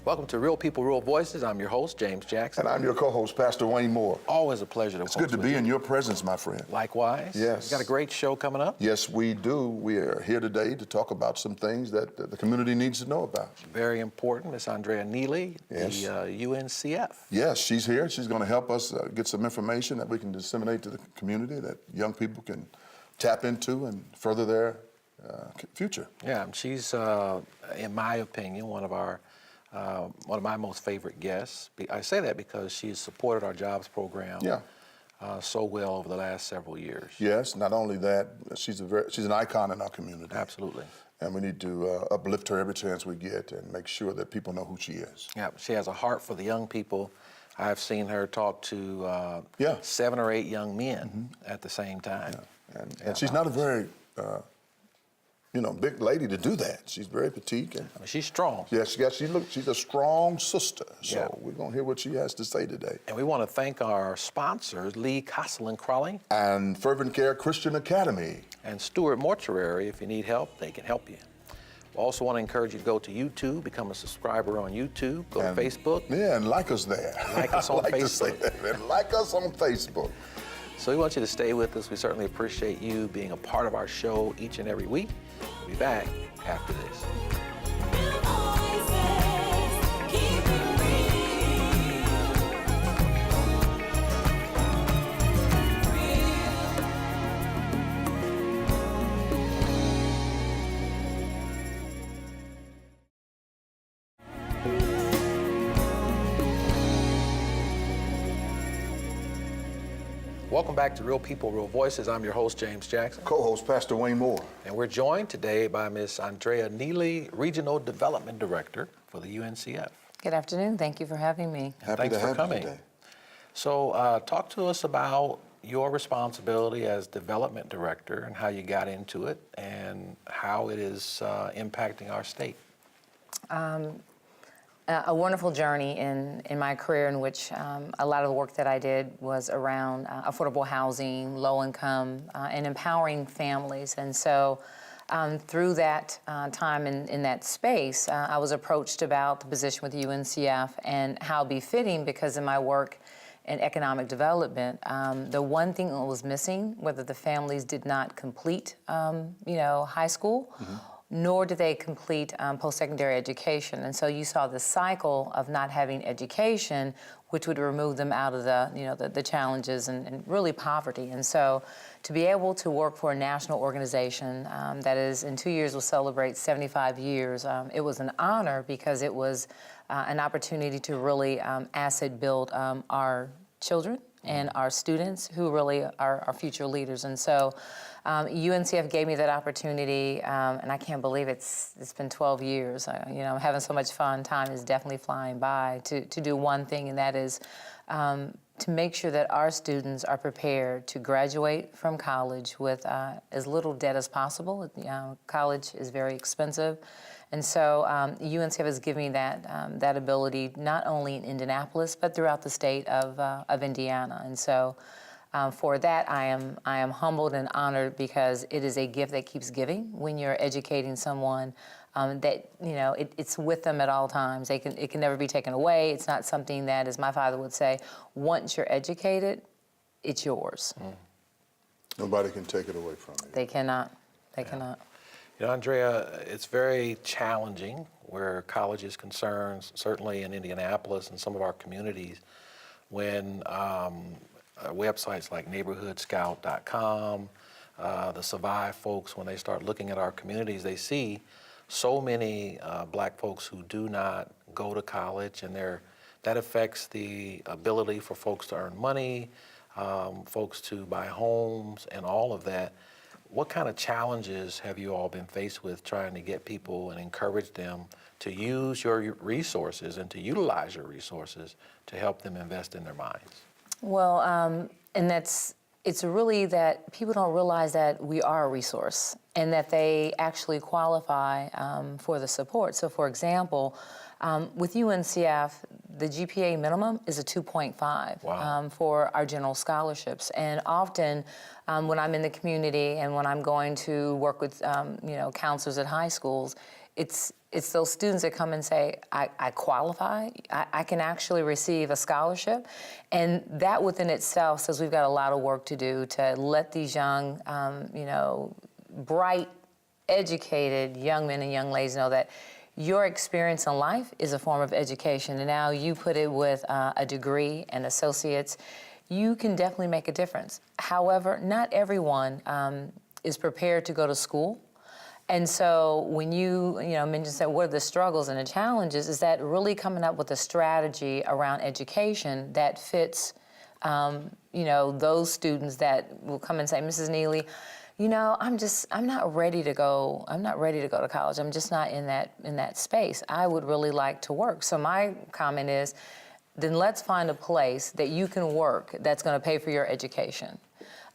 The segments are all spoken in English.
Welcome to Real People, Real Voices. I'm your host, James Jackson. And I'm your co-host, Pastor Wayne Moore. Always a pleasure to It's host good to be in your presence, my friend. Likewise. Yes. We've got a great show coming up. Yes, we do. We are here today to talk about some things that the community needs to know about. Very important. Miss Andrea Neely, Yes. the UNCF. Yes, she's here. She's going to help us get some information that we can disseminate to the community that young people can tap into and further their future. Yeah, she's, in my opinion, one of my most favorite guests. I say that because she's supported our jobs program so well over the last several years. Yes, not only that, she's an icon in our community. Absolutely. And we need to uplift her every chance we get and make sure that people know who she is. Yeah, she has a heart for the young people. I've seen her talk to 7 or 8 young men at the same time. Yeah. And she's not a very big lady to do that. She's very petite. And I mean, she's strong. Yeah, she's a strong sister. So we're going to hear what she has to say today. And we want to thank our sponsors, Lee Castle and Crawley. And Fervent Care Christian Academy. And Stewart Mortuary. If you need help, they can help you. We also want to encourage you to go to YouTube, become a subscriber on YouTube, go to Facebook. Yeah, and like us there. Like us on Facebook. To say that, and like us on Facebook. So we want you to stay with us. We certainly appreciate you being a part of our show each and every week. We'll be back after this. Welcome back to Real People, Real Voices. I'm your host, James Jackson. Co-host, Pastor Wayne Moore. And we're joined today by Miss Andrea Neely, Regional Development Director for the UNCF. Good afternoon. Thank you for having me. Happy to have you today. So talk to us about your responsibility as Development Director and how you got into it and how it is impacting our state. A wonderful journey in my career in which a lot of the work that I did was around affordable housing, low income, and empowering families. And so through that time in that space, I was approached about the position with UNCF and how befitting, because in my work in economic development, the one thing that was missing, whether the families did not complete high school, nor did they complete post-secondary education. And so you saw the cycle of not having education, which would remove them out of the challenges and really poverty. And so to be able to work for a national organization that is, in 2 years will celebrate 75 years, it was an honor because it was an opportunity to really asset build our children and our students who really are our future leaders. And so UNCF gave me that opportunity, and I can't believe it's been 12 years. I'm having so much fun. Time is definitely flying by to do one thing, and that is to make sure that our students are prepared to graduate from college with as little debt as possible. College is very expensive. And so UNCF has given me that ability not only in Indianapolis, but throughout the state of Indiana. And so for that, I am humbled and honored because it is a gift that keeps giving when you're educating someone that, it's with them at all times. It can never be taken away. It's not something that, as my father would say, once you're educated, it's yours. Nobody can take it away from you. They cannot. They cannot. Andrea, it's very challenging where college is concerned, certainly in Indianapolis and some of our communities, when websites like neighborhoodscout.com, the Survive folks, when they start looking at our communities, they see so many black folks who do not go to college, and that affects the ability for folks to earn money, folks to buy homes, and all of that. What kind of challenges have you all been faced with trying to get people and encourage them to use your resources and to utilize your resources to help them invest in their minds? Well, and it's really that people don't realize that we are a resource and that they actually qualify for the support. So for example, with UNCF, the GPA minimum is a 2.5 for our general scholarships. And often when I'm in the community and when I'm going to work with counselors at high schools, it's it's those students that come and say, I qualify, I can actually receive a scholarship. And that within itself says we've got a lot of work to do to let these young, bright, educated young men and young ladies know that your experience in life is a form of education. And now you put it with a degree and associates, you can definitely make a difference. However, not everyone is prepared to go to school. And so when you mentioned that what are the struggles and the challenges, is that really coming up with a strategy around education that fits, those students that will come and say, Mrs. Neely, I'm not ready to go. I'm not ready to go to college. I'm just not in that space. I would really like to work. So my comment is, then let's find a place that you can work that's going to pay for your education.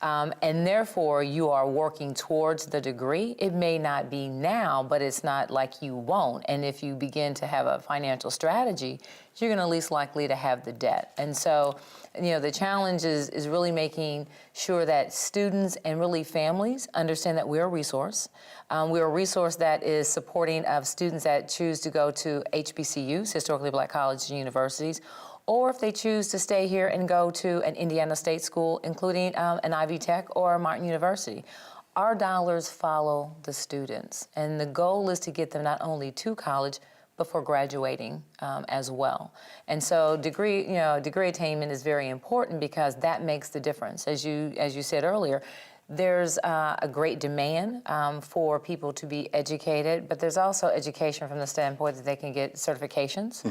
And therefore, you are working towards the degree. It may not be now, but it's not like you won't. And if you begin to have a financial strategy, you're going to least likely to have the debt. And so, the challenge is really making sure that students and really families understand that we're a resource. We're a resource that is supporting of students that choose to go to HBCUs, historically black colleges and universities, or if they choose to stay here and go to an Indiana State school, including an Ivy Tech or Martin University. Our dollars follow the students, and the goal is to get them not only to college, before graduating as well. And so degree attainment is very important because that makes the difference. As you said earlier, there's a great demand for people to be educated, but there's also education from the standpoint that they can get certifications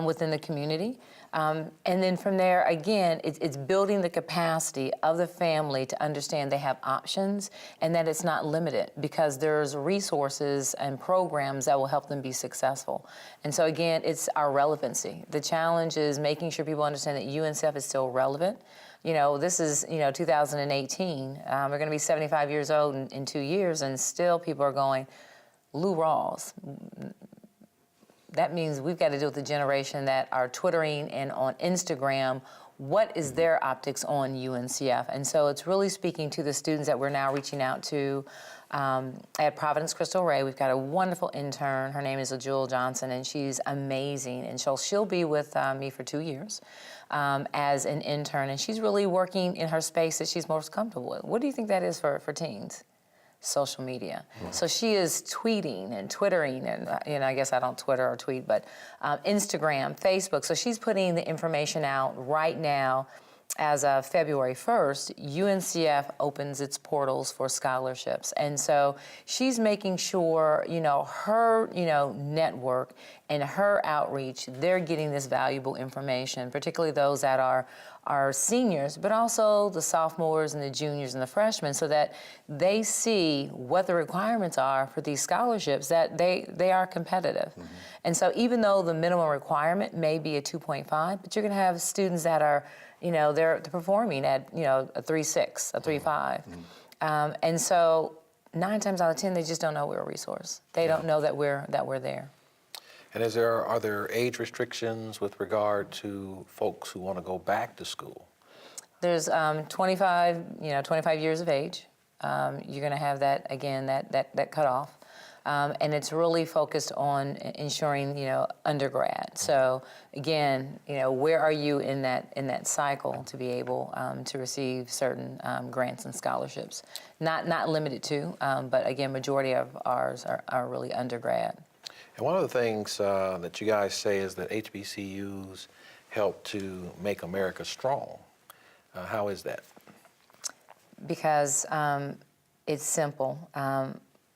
within the community. And then from there, again, it's building the capacity of the family to understand they have options and that it's not limited because there's resources and programs that will help them be successful. And so again, it's our relevancy. The challenge is making sure people understand that UNCF is still relevant. This is, 2018. We're going to be 75 years old in 2 years, and still people are going, Lou Rawls. That means we've got to deal with the generation that are twittering and on Instagram. What is their optics on UNCF? And so it's really speaking to the students that we're now reaching out to. At Providence Crystal Ray, we've got a wonderful intern. Her name is Jewel Johnson, and she's amazing. And she'll be with me for 2 years as an intern, and she's really working in her space that she's most comfortable with. What do you think that is for teens? Social media. Mm-hmm. So she is tweeting and twittering, and I guess I don't Twitter or tweet, but Instagram, Facebook. So she's putting the information out right now. As of February 1st, UNCF opens its portals for scholarships. And so she's making sure, her, network and her outreach, they're getting this valuable information, particularly those that are seniors, but also the sophomores and the juniors and the freshmen, so that they see what the requirements are for these scholarships, that they are competitive. Mm-hmm. And so even though the minimum requirement may be a 2.5, but you're going to have students that are they're performing at, a 3.6, a 3.5. Mm-hmm. And so 9 times out of 10, they just don't know we're a resource. They don't know that we're there. And are there age restrictions with regard to folks who want to go back to school? There's 25 years of age. You're going to have that, again, that cutoff. And it's really focused on ensuring, undergrad. So again, where are you in that cycle to be able to receive certain grants and scholarships? Not limited to, but again, majority of ours are really undergrad. And one of the things that you guys say is that HBCUs help to make America strong. How is that? Because it's simple.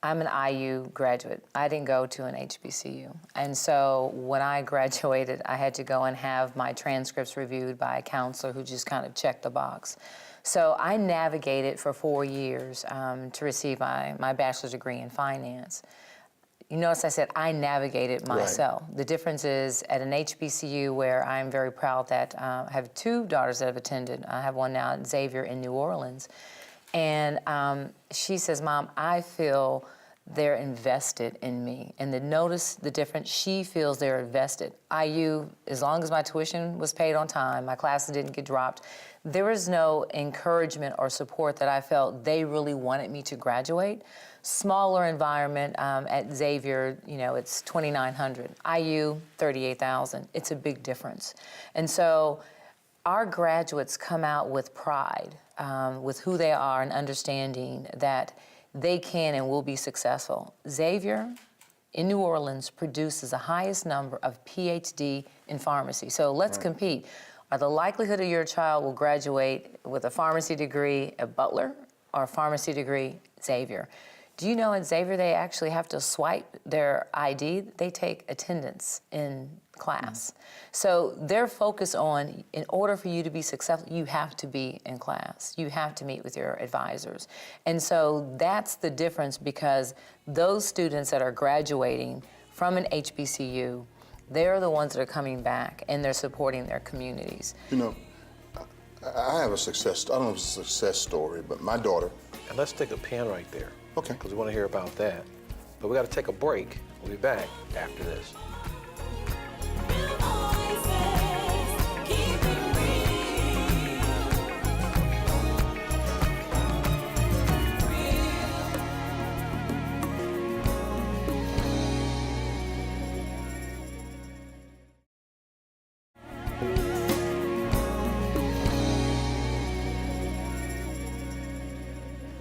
I'm an IU graduate. I didn't go to an HBCU. And so when I graduated, I had to go and have my transcripts reviewed by a counselor who just kind of checked the box. So I navigated for 4 years to receive my bachelor's degree in finance. You notice I said I navigated myself. Right. The difference is at an HBCU where I'm very proud that I have 2 daughters that have attended. I have one now at Xavier in New Orleans. And she says, Mom, I feel they're invested in me. And to notice the difference, she feels they're invested. IU, as long as my tuition was paid on time, my classes didn't get dropped, there was no encouragement or support that I felt they really wanted me to graduate. Smaller environment at Xavier, you know, it's 2,900. IU, 38,000. It's a big difference. And so our graduates come out with pride, with who they are and understanding that they can and will be successful. Xavier in New Orleans produces the highest number of PhD in pharmacy. So let's compete. Are the likelihood of your child will graduate with a pharmacy degree at Butler or a pharmacy degree at Xavier? Do you know at Xavier they actually have to swipe their ID? They take attendance in class. So they're focused on, in order for you to be successful, you have to be in class. You have to meet with your advisors. And so that's the difference, because those students that are graduating from an HBCU, they're the ones that are coming back and they're supporting their communities. You know, I have a success, I don't know if it's a success story, but my daughter. And let's take a pin right there. Okay. Because we want to hear about that. But we got to take a break. We'll be back after this.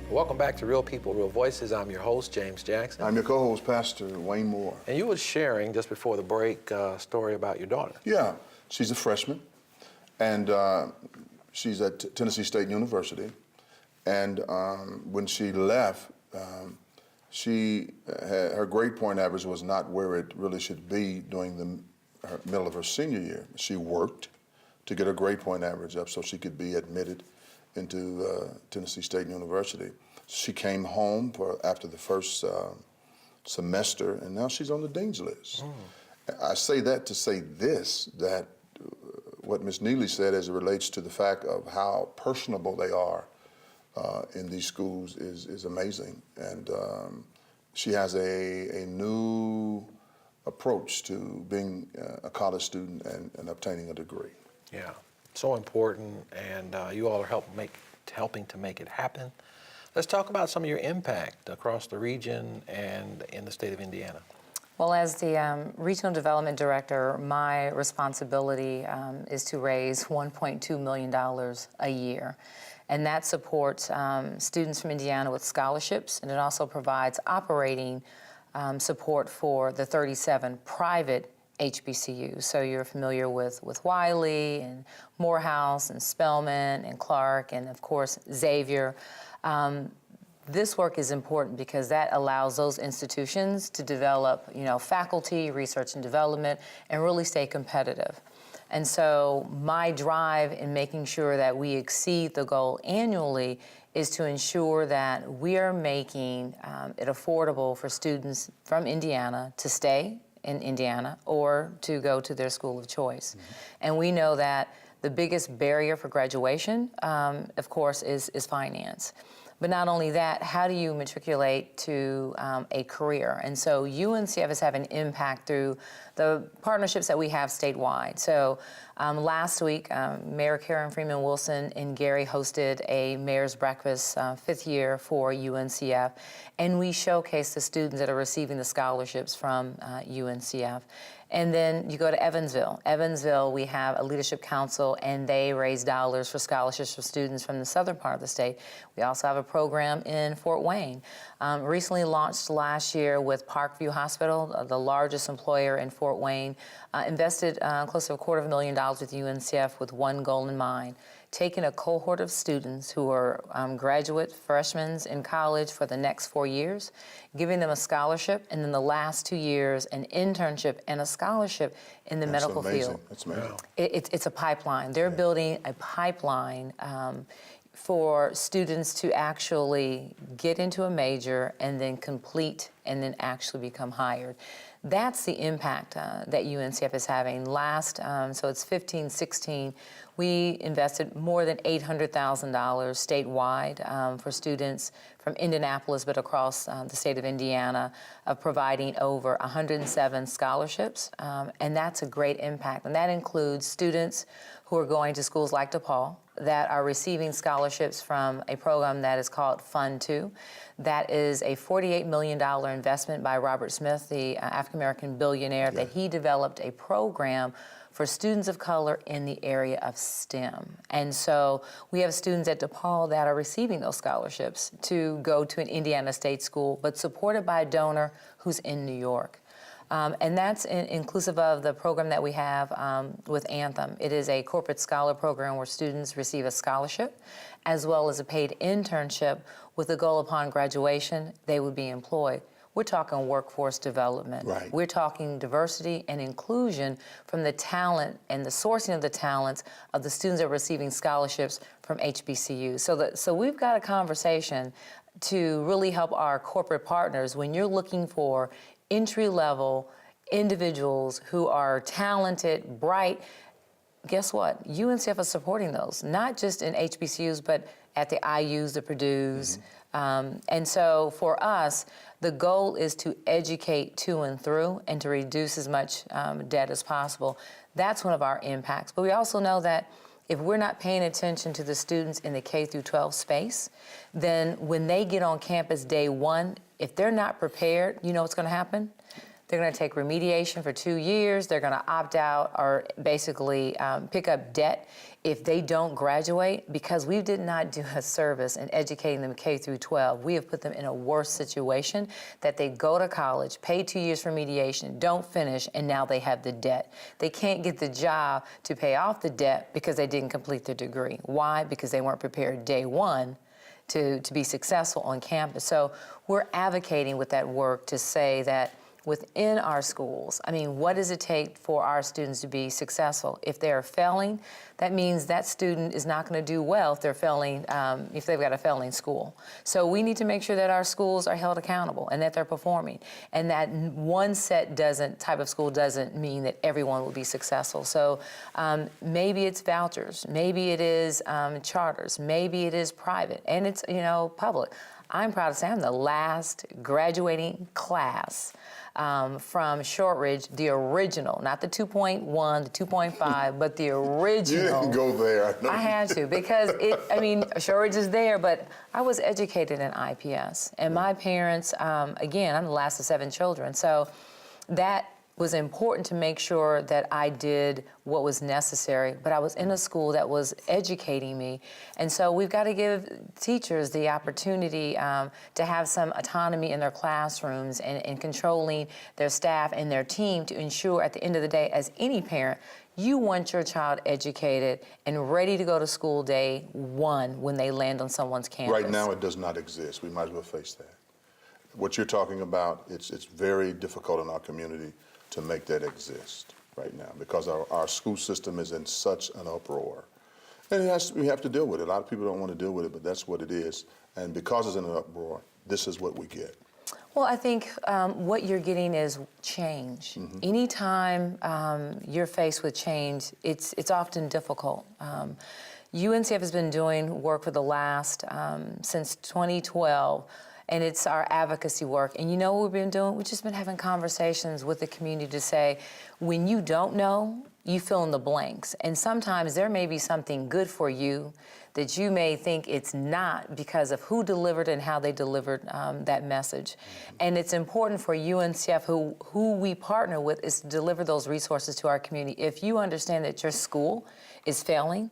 Welcome back to Real People, Real Voices. I'm your host, James Jackson. I'm your co-host, Pastor Wayne Moore. And you were sharing just before the break a story about your daughter. Yeah, she's a freshman, and she's at Tennessee State University. And when she left, her grade point average was not where it really should be during her middle of her senior year. She worked to get her grade point average up so she could be admitted into Tennessee State University. She came home after the first semester, and now she's on the dean's list. I say that to say this, that what Ms. Neely said as it relates to the fact of how personable they are in these schools is amazing. And she has a new approach to being a college student and obtaining a degree. Yeah, so important, and you all are helping to make it happen. Let's talk about some of your impact across the region and in the state of Indiana. Well, as the Regional Development Director, my responsibility is to raise $1.2 million a year. And that supports students from Indiana with scholarships, and it also provides operating support for the 37 private HBCUs. So you're familiar with Wiley and Morehouse and Spelman and Clark and, of course, Xavier. This work is important because that allows those institutions to develop, faculty, research and development, and really stay competitive. And so my drive in making sure that we exceed the goal annually is to ensure that we are making it affordable for students from Indiana to stay in Indiana or to go to their school of choice. And we know that the biggest barrier for graduation, of course, is finance. But not only that, how do you matriculate to a career? And so UNCF is having an impact through the partnerships that we have statewide. So last week, Mayor Karen Freeman Wilson and Gary hosted a mayor's breakfast, 5th year for UNCF, and we showcased the students that are receiving the scholarships from UNCF. And then you go to Evansville. Evansville, we have a leadership council, and they raise dollars for scholarships for students from the southern part of the state. We also have a program in Fort Wayne. Recently launched last year with Parkview Hospital, the largest employer in Fort Wayne, invested close to $250,000 with UNCF with one goal in mind: taking a cohort of students who are graduate freshmen in college for the next 4 years, giving them a scholarship, and then the last 2 years an internship and a scholarship in the medical field. That's amazing. It's a pipeline. They're building a pipeline for students to actually get into a major and then complete and then actually become hired. That's the impact that UNCF is having. So it's 15-16, we invested more than $800,000 statewide for students from Indianapolis, but across the state of Indiana, of providing over 107 scholarships, and that's a great impact. And that includes students who are going to schools like DePaul that are receiving scholarships from a program that is called Fund 2. That is a $48 million investment by Robert Smith, the African-American billionaire, that he developed a program for students of color in the area of STEM. And so we have students at DePaul that are receiving those scholarships to go to an Indiana State school, but supported by a donor who's in New York. And that's inclusive of the program that we have with Anthem. It is a corporate scholar program where students receive a scholarship as well as a paid internship with the goal upon graduation they would be employed. We're talking workforce development. Right. We're talking diversity and inclusion from the talent and the sourcing of the talents of the students that are receiving scholarships from HBCUs. So we've got a conversation to really help our corporate partners when you're looking for entry-level individuals who are talented, bright. Guess what? UNCF is supporting those, not just in HBCUs, but at the IUs, the Purdues. And so for us, the goal is to educate to and through and to reduce as much debt as possible. That's one of our impacts. But we also know that if we're not paying attention to the students in the K through 12 space, then when they get on campus day one, if they're not prepared, you know what's going to happen? They're going to take remediation for 2 years. They're going to opt out or basically pick up debt if they don't graduate, because we did not do a service in educating them K through 12. We have put them in a worse situation that they go to college, pay 2 years for mediation, don't finish, and now they have the debt. They can't get the job to pay off the debt because they didn't complete their degree. Why? Because they weren't prepared day one to be successful on campus. So we're advocating with that work to say that within our schools, I mean, what does it take for our students to be successful? If they're failing, that means that student is not going to do well if they're failing, if they've got a failing school. So we need to make sure that our schools are held accountable and that they're performing, and that one type of school doesn't mean that everyone will be successful. So maybe it's vouchers, maybe it is charters, maybe it is private, and it's public. I'm proud to say I'm the last graduating class from Shortridge, the original, not the 2.1, the 2.5, but the original. You didn't go there. I had to, because Shortridge is there, but I was educated in IPS. And my parents, again, I'm the last of 7 children, so that was important to make sure that I did what was necessary, but I was in a school that was educating me. And so we've got to give teachers the opportunity to have some autonomy in their classrooms and controlling their staff and their team to ensure at the end of the day, as any parent, you want your child educated and ready to go to school day one when they land on someone's campus. Right now, it does not exist. We might as well face that. What you're talking about, it's very difficult in our community to make that exist right now, because our school system is in such an uproar. And we have to deal with it. A lot of people don't want to deal with it, but that's what it is. And because it's in an uproar, this is what we get. Well, I think what you're getting is change. Mm-hmm. Anytime you're faced with change, it's often difficult. UNCF has been doing work for the last, since 2012, and it's our advocacy work. And you know what we've been doing? We've just been having conversations with the community to say, when you don't know, you fill in the blanks. And sometimes there may be something good for you that you may think it's not because of who delivered and how they delivered that message. Mm-hmm. And it's important for UNCF, who we partner with, is to deliver those resources to our community. If you understand that your school is failing,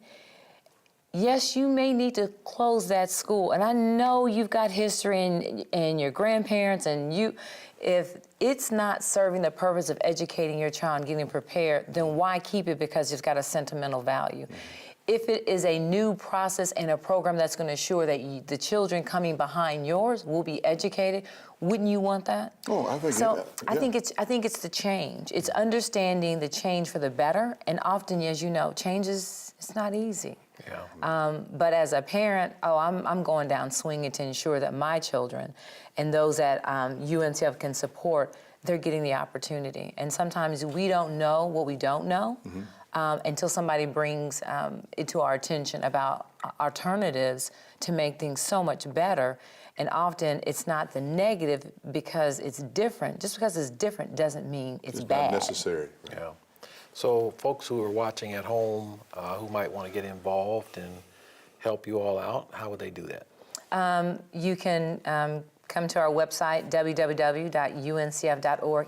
yes, you may need to close that school. And I know you've got history and your grandparents, and if it's not serving the purpose of educating your child and getting prepared, then why keep it because it's got a sentimental value? if it is a new process and a program that's going to assure that the children coming behind yours will be educated, wouldn't you want that? Oh, I think so. yeah. I think it's the change. It's understanding the change for the better, and often, as you know, change it's not easy. Yeah. But as a parent, I'm going down swinging to ensure that my children and those that UNCF can support, they're getting the opportunity. And sometimes we don't know what we don't know until somebody brings it to our attention about alternatives to make things so much better. And often it's not the negative because it's different. Just because it's different doesn't mean it's bad. Not necessary. Right? Yeah. So folks who are watching at home who might want to get involved and help you all out, how would they do that? You can come to our website, www.uncf.org,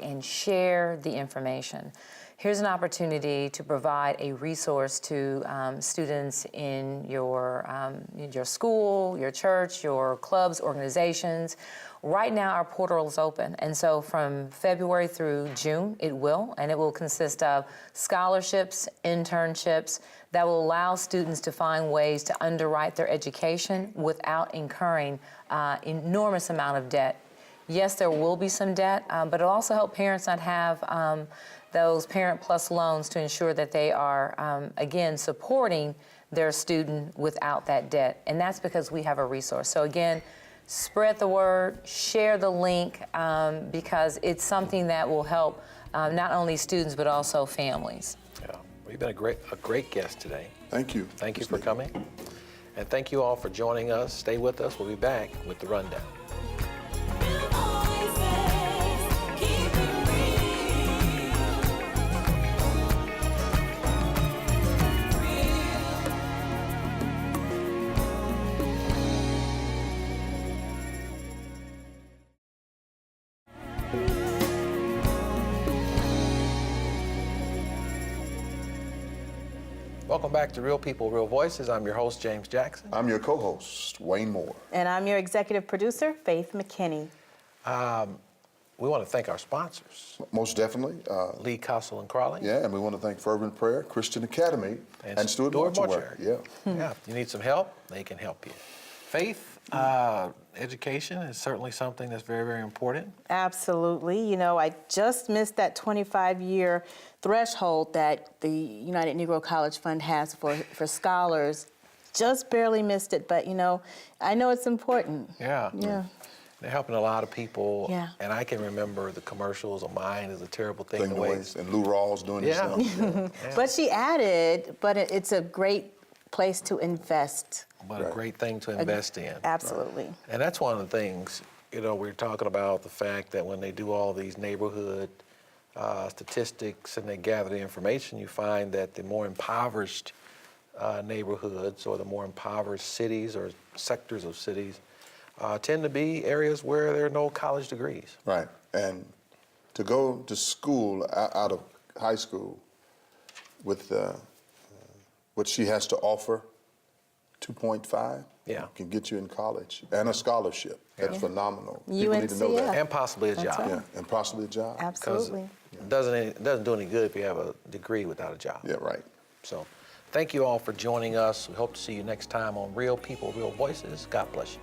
and share the information. Here's an opportunity to provide a resource to students in your school, your church, your clubs, organizations. Right now, our portal is open, and so from February through June, it will consist of scholarships, internships that will allow students to find ways to underwrite their education without incurring enormous amount of debt. Yes, there will be some debt, but it'll also help parents not have those Parent Plus loans to ensure that they are, again, supporting their student without that debt. And that's because we have a resource. So again, spread the word, share the link, because it's something that will help not only students but also families. Yeah. Well, you've been a great guest today. Thank you. Thank you for coming. And thank you all for joining us. Stay with us. We'll be back with the rundown. Welcome back to Real People, Real Voices. I'm your host, James Jackson. I'm your co-host, Wayne Moore. And I'm your executive producer, Faith McKinney. We want to thank our sponsors, Most definitely. Lee Castle and Crawley. Yeah, and we want to thank Fervent Prayer, Christian Academy, and Stewart Mortuary. Yeah. Yeah, if you need some help, they can help you. Faith, education is certainly something that's very, very important. Absolutely. You know, I just missed that 25-year threshold that the United Negro College Fund has for scholars. Just barely missed it, but, you know, I know it's important. Yeah. Yeah. They're helping a lot of people. Yeah. And I can remember the commercials of Mine is a Terrible Thing to to Waste. And Lou Rawls doing his Yeah. thing. Yeah. But she added, but it's a great place to invest. But a great thing to invest in. Absolutely. And that's one of the things, you know, we're talking about the fact that when they do all these neighborhood statistics and they gather the information, you find that the more impoverished neighborhoods or the more impoverished cities or sectors of cities tend to be areas where there are no college degrees. Right. And to go to school out of high school with what she has to offer, 2.5, Yeah. can get you in college and a scholarship. That's phenomenal. People need to know UNCF. that. And possibly a job. right. Yeah, and possibly a job. Absolutely. It doesn't do any good if you have a degree without a job. Yeah, right. So thank you all for joining us. We hope to see you next time on Real People, Real Voices. God bless you.